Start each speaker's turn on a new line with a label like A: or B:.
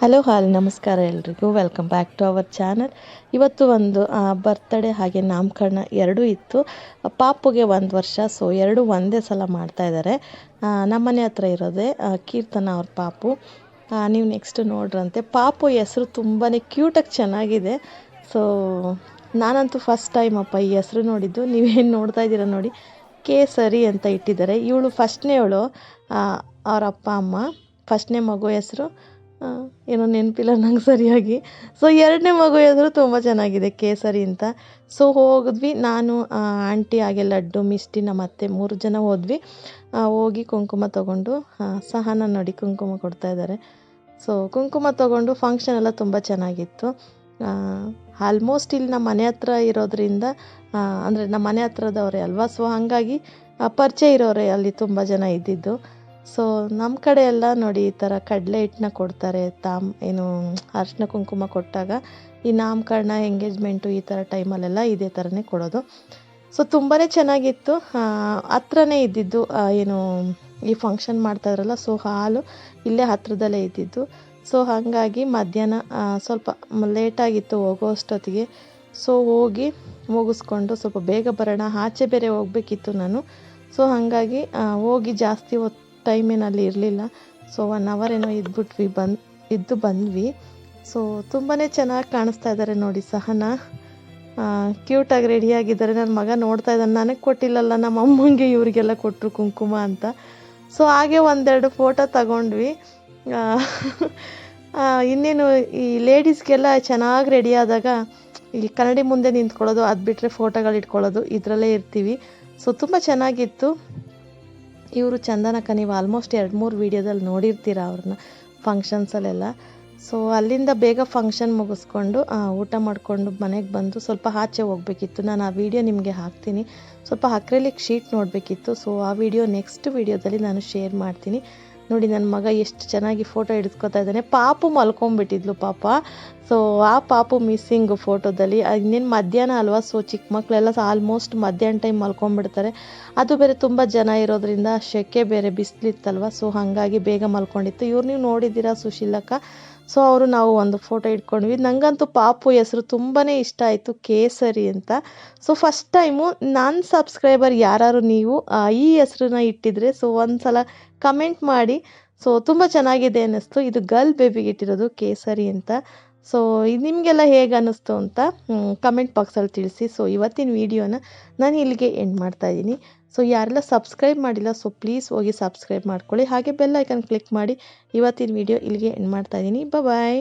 A: Hello ನಮಸ್ಕಾರ ಎಲ್ರಿಗೂ. Welcome back to our channel. ಇವತ್ತು ಒಂದು ಬರ್ತ್ಡೇ ಹಾಗೆ ನಾಮಕರಣ ಎರಡೂ ಇತ್ತು. ಪಾಪುಗೆ 1 ವರ್ಷ, ಸೊ ಎರಡು ಒಂದೇ ಸಲ ಮಾಡ್ತಾ ಇದ್ದಾರೆ. ನಮ್ಮನೆ ಹತ್ರ ಇರೋದೇ ಕೀರ್ತನ ಅವ್ರ ಪಾಪು. ನೀವು ನೆಕ್ಸ್ಟ್ ನೋಡ್ರಂತೆ. ಪಾಪು ಹೆಸರು ತುಂಬಾ ಕ್ಯೂಟಾಗಿ ಚೆನ್ನಾಗಿದೆ. ಸೊ ನಾನಂತೂ ಫಸ್ಟ್ ಟೈಮ್ ಅಪ್ಪ ಈ ಹೆಸರು ನೋಡಿದ್ದು. ನೀವೇನು ನೋಡ್ತಾ ಇದ್ದೀರಾ ನೋಡಿ, ಕೇಸರಿ ಅಂತ ಇಟ್ಟಿದ್ದಾರೆ. ಇವಳು ಫಸ್ಟ್ನೇವಳು, ಅವ್ರ ಅಪ್ಪ ಅಮ್ಮ ಫಸ್ಟ್ನೇ ಮಗು ಹೆಸರು ಏನೋ ನೆನಪಿಲ್ಲ ನಂಗೆ ಸರಿಯಾಗಿ. ಸೊ ಎರಡನೇ ಮಗು ಹೆಸರು ತುಂಬ ಚೆನ್ನಾಗಿದೆ, ಕೇಸರಿ ಅಂತ. ಸೊ ಹೋಗಿದ್ವಿ, ನಾನು ಆಂಟಿ ಹಾಗೆ ಲಡ್ಡು ಮಿಷ್ಟಿ ನಮ್ಮ ಅತ್ತೆ 3 ಜನ ಹೋದ್ವಿ. ಹೋಗಿ ಕುಂಕುಮ ತೊಗೊಂಡು, ಸಹನ ನೋಡಿ ಕುಂಕುಮ ಕೊಡ್ತಾ ಇದ್ದಾರೆ. ಸೊ ಕುಂಕುಮ ತೊಗೊಂಡು ಫಂಕ್ಷನ್ ಎಲ್ಲ ತುಂಬ ಚೆನ್ನಾಗಿತ್ತು. ಆಲ್ಮೋಸ್ಟ್ ಇಲ್ಲಿ ನಮ್ಮ ಮನೆ ಹತ್ರ ಇರೋದ್ರಿಂದ, ಅಂದರೆ ನಮ್ಮ ಮನೆ ಹತ್ರದವರೇ ಅಲ್ವಾ, ಸೊ ಹಾಗಾಗಿ ಪರಿಚಯ ಇರೋರೆ ಅಲ್ಲಿ ತುಂಬ ಜನ ಇದ್ದಿದ್ದು. ಸೊ ನಮ್ಮ ಕಡೆ ಎಲ್ಲ ನೋಡಿ ಈ ಥರ ಕಡಲೆ ಹಿಟ್ಟನ್ನ ಕೊಡ್ತಾರೆ. ಏನು ಅರಿಶಿನ ಕುಂಕುಮ ಕೊಟ್ಟಾಗ ಈ ನಾಮಕರಣ, ಎಂಗೇಜ್ಮೆಂಟು ಈ ಥರ ಟೈಮಲ್ಲೆಲ್ಲ ಇದೇ ಥರನೇ ಕೊಡೋದು. ಸೊ ತುಂಬಾ ಚೆನ್ನಾಗಿತ್ತು. ಹತ್ರನೇ ಇದ್ದಿದ್ದು, ಏನು ಈ ಫಂಕ್ಷನ್ ಮಾಡ್ತಾಯಿದ್ರಲ್ಲ, ಸೊ ಹಾಲು ಇಲ್ಲೇ ಹತ್ರದಲ್ಲೇ ಇದ್ದಿದ್ದು. ಸೊ ಹಾಗಾಗಿ ಮಧ್ಯಾಹ್ನ ಸ್ವಲ್ಪ ಲೇಟಾಗಿತ್ತು ಹೋಗೋ ಅಷ್ಟೊತ್ತಿಗೆ. ಸೊ ಹೋಗಿ ಮುಗಿಸ್ಕೊಂಡು ಸ್ವಲ್ಪ ಬೇಗ ಬರೋಣ, ಆಚೆ ಬೇರೆ ಹೋಗಬೇಕಿತ್ತು ನಾನು. ಸೊ ಹಾಗಾಗಿ ಹೋಗಿ ಜಾಸ್ತಿ ಹೊತ್ತು ಟೈಮೇನಲ್ಲಿ ಇರಲಿಲ್ಲ. ಸೊ 1 ಅವರ್ ಏನೋ ಇದ್ದು ಬಂದ್ವಿ. ಸೊ ತುಂಬಾ ಚೆನ್ನಾಗಿ ಕಾಣಿಸ್ತಾ ಇದ್ದಾರೆ ನೋಡಿ. ಸಹನ ಕ್ಯೂಟಾಗಿ ರೆಡಿಯಾಗಿದ್ದಾರೆ. ನನ್ನ ಮಗ ನೋಡ್ತಾ ಇದ್ದಾನೆ, ನನಗೆ ಕೊಟ್ಟಿಲ್ಲಲ್ಲ ನಮ್ಮ ಅಮ್ಮಂಗೆ ಇವರಿಗೆಲ್ಲ ಕೊಟ್ಟರು ಕುಂಕುಮ ಅಂತ. ಸೊ ಹಾಗೆ ಒಂದೆರಡು ಫೋಟೋ ತಗೊಂಡ್ವಿ. ಇನ್ನೇನು ಈ ಲೇಡೀಸ್ಗೆಲ್ಲ ಚೆನ್ನಾಗಿ ರೆಡಿ ಆದಾಗ ಈ ಕನ್ನಡಿ ಮುಂದೆ ನಿಂತ್ಕೊಳ್ಳೋದು, ಅದು ಬಿಟ್ಟರೆ ಫೋಟೋಗಳು ಇಟ್ಕೊಳ್ಳೋದು, ಇದರಲ್ಲೇ ಇರ್ತೀವಿ. ಸೊ ತುಂಬ ಚೆನ್ನಾಗಿತ್ತು. ಇವರು ಚಂದನಕ್ಕ ನೀವು ಆಲ್ಮೋಸ್ಟ್ 2-3 ವೀಡಿಯೋದಲ್ಲಿ ನೋಡಿರ್ತೀರ ಅವ್ರನ್ನ ಫಂಕ್ಷನ್ಸಲ್ಲೆಲ್ಲ. ಸೊ ಅಲ್ಲಿಂದ ಬೇಗ ಫಂಕ್ಷನ್ ಮುಗಿಸ್ಕೊಂಡು ಊಟ ಮಾಡಿಕೊಂಡು ಮನೆಗೆ ಬಂದು ಸ್ವಲ್ಪ ಆಚೆ ಹೋಗಬೇಕಿತ್ತು. ನಾನು ಆ ವಿಡಿಯೋ ನಿಮಗೆ ಹಾಕ್ತೀನಿ. ಸ್ವಲ್ಪ ಅಕ್ರಿಲಿಕ್ ಶೀಟ್ ನೋಡಬೇಕಿತ್ತು. ಸೊ ಆ ವಿಡಿಯೋ ನೆಕ್ಸ್ಟ್ ವಿಡಿಯೋದಲ್ಲಿ ನಾನು ಶೇರ್ ಮಾಡ್ತೀನಿ. ನೋಡಿ ನನ್ನ ಮಗ ಎಷ್ಟು ಚೆನ್ನಾಗಿ ಫೋಟೋ ಹಿಡಿಸ್ಕೊತಾ ಇದ್ದಾನೆ. ಪಾಪು ಮಲ್ಕೊಂಡ್ಬಿಟ್ಟಿದ್ಲು ಪಾಪ. ಸೊ ಆ ಪಾಪು ಮಿಸ್ಸಿಂಗು ಫೋಟೋದಲ್ಲಿ. ಇನ್ನೇನು ಮಧ್ಯಾಹ್ನ ಅಲ್ವಾ, ಸೊ ಚಿಕ್ಕ ಮಕ್ಕಳೆಲ್ಲ ಆಲ್ಮೋಸ್ಟ್ ಮಧ್ಯಾಹ್ನ ಟೈಮ್ ಮಲ್ಕೊಂಡ್ಬಿಡ್ತಾರೆ. ಅದು ಬೇರೆ ತುಂಬ ಜನ ಇರೋದ್ರಿಂದ, ಸೆಕೆ ಬೇರೆ ಬಿಸಿಲಿತ್ತಲ್ವ, ಸೊ ಹಾಗಾಗಿ ಬೇಗ ಮಲ್ಕೊಂಡಿತ್ತು. ಇವ್ರು ನೀವು ನೋಡಿದ್ದೀರಾ, ಸುಶೀಲಕ್ಕ. ಸೊ ನಾವು ಒಂದು ಫೋಟೋ ಇಟ್ಕೊಂಡ್ವಿ. ನನಗಂತೂ ಪಾಪು ಹೆಸರು ತುಂಬಾ ಇಷ್ಟ ಆಯಿತು, ಕೇಸರಿ ಅಂತ. ಸೊ ಫಸ್ಟ್ ಟೈಮು ನನ್ನ ಸಬ್ಸ್ಕ್ರೈಬರ್ ಯಾರು ನೀವು ಈ ಹೆಸರನ್ನ ಇಟ್ಟಿದ್ರೆ, ಸೊ ಒಂದು ಸಲ ಕಮೆಂಟ್ ಮಾಡಿ. ಸೊ ತುಂಬ ಚೆನ್ನಾಗಿದೆ ಅನ್ನಿಸ್ತು. ಇದು ಗರ್ಲ್ ಬೇಬಿಗೆ ಇಟ್ಟಿರೋದು ಕೇಸರಿ ಅಂತ. ಸೊ ಇದು ನಿಮಗೆಲ್ಲ ಹೇಗೆ ಅನ್ನಿಸ್ತು ಅಂತ ಕಮೆಂಟ್ ಬಾಕ್ಸಲ್ಲಿ ತಿಳಿಸಿ. ಸೊ ಇವತ್ತಿನ ವಿಡಿಯೋನ ನಾನು ಇಲ್ಲಿಗೆ ಎಂಡ್ ಮಾಡ್ತಾಯಿದ್ದೀನಿ. ಸೊ ಯಾರೆಲ್ಲ ಸಬ್ಸ್ಕ್ರೈಬ್ ಮಾಡಿಲ್ಲ, ಸೊ ಪ್ಲೀಸ್ ಹೋಗಿ ಸಬ್ಸ್ಕ್ರೈಬ್ ಮಾಡ್ಕೊಳ್ಳಿ. ಹಾಗೆ ಬೆಲ್ ಐಕನ್ ಕ್ಲಿಕ್ ಮಾಡಿ. ಇವತ್ತಿನ ವಿಡಿಯೋ ಇಲ್ಲಿಗೆ ಎಂಡ್ ಮಾಡ್ತಾಯಿದ್ದೀನಿ. ಬಾಯ್.